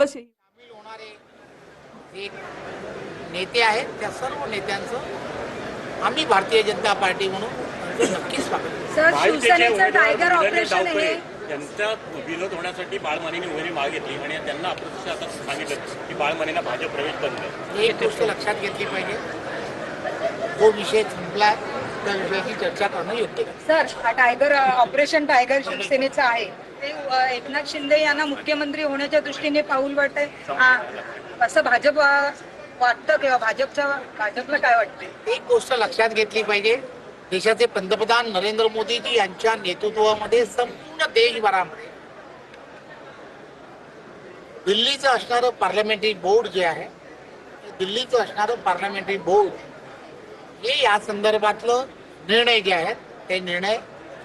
बस सामील होणारे जे नेते आहेत त्या सर्व नेत्यांचं आम्ही भारतीय जनता पार्टी म्हणून त्यांचं नक्कीच स्वागत करू. सर, महायुतीचे शिवसेनेचं उमेदवार टायगर धीरज ऑपरेशन डावखरे हे यांचा विनोद होण्यासाठी बाळमानेने उमेदवारी मागे घेतली आणि त्यांना अप्रत्यक्ष आता सांगितलं की बाळमानेंना भाजप प्रवेश बंद आहे. एक गोष्ट लक्षात घेतली पाहिजे, जो विषय संपला त्या विषयाची चर्चा करणं योग्य नाही. सर, हा टायगर ऑपरेशन टायगर शिवसेनेचं आहे ते एकनाथ शिंदे यांना मुख्यमंत्री होण्याच्या दृष्टीने पाऊल वाटतंय असं भाजप वाटतं किंवा भाजपला काय वाटतंय? एक गोष्ट लक्षात घेतली पाहिजे, देशाचे पंतप्रधान नरेंद्र मोदीजी यांच्या नेतृत्वामध्ये संपूर्ण देशभरामध्ये दिल्लीचं असणारं पार्लमेंटरी बोर्ड जे आहे, दिल्लीचं असणारं पार्लमेंटरी बोर्ड हे या संदर्भातलं निर्णय जे आहेत ते निर्णय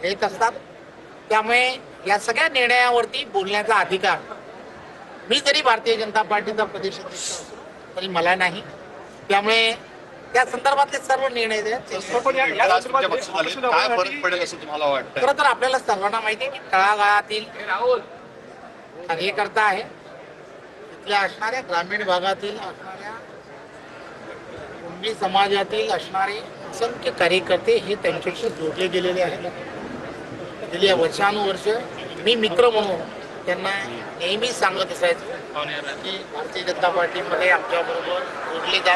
घेत असतात. त्यामुळे या सगळ्या निर्णयावरती बोलण्याचा अधिकार मी जरी भारतीय जनता पार्टीचा प्रदेशाध्यक्ष असलो तरी मला नाही. त्यामुळे त्या संदर्भातले सर्व निर्णय जे आहेत काय फरक पडेल असं तुम्हाला वाटतं? खरं तर आपल्याला सर्वांना माहिती आहे की तळागाळातील कार्यकर्ता आहे, तिथल्या असणाऱ्या ग्रामीण भागातील असणाऱ्या कुणबी समाजातील असणारे असंख्य कार्यकर्ते हे त्यांच्याशी जोडले गेलेले आहेत. गेली वर्षानुवर्ष मी मित्र म्हणून त्यांना नेहमी सांगत असायचो की भारतीय जनता पार्टीमध्ये आमच्याबरोबर जोडले जा.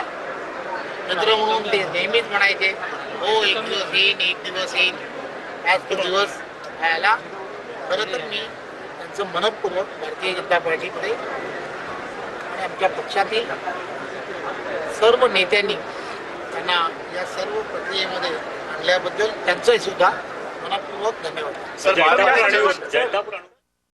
मित्र म्हणून ते नेहमीच म्हणायचे, हो एक दिवस येईन, एक दिवस येईन. आज तो दिवस यायला खरं तर मी त्यांचं मनपूर्वक भारतीय जनता पार्टीमध्ये आणि आमच्या पक्षातील सर्व नेत्यांनी त्यांना या सर्व प्रक्रियेमध्ये आणल्याबद्दल त्यांचंही सुद्धा मनपूर्वक धन्यवाद. जैतापूर आणि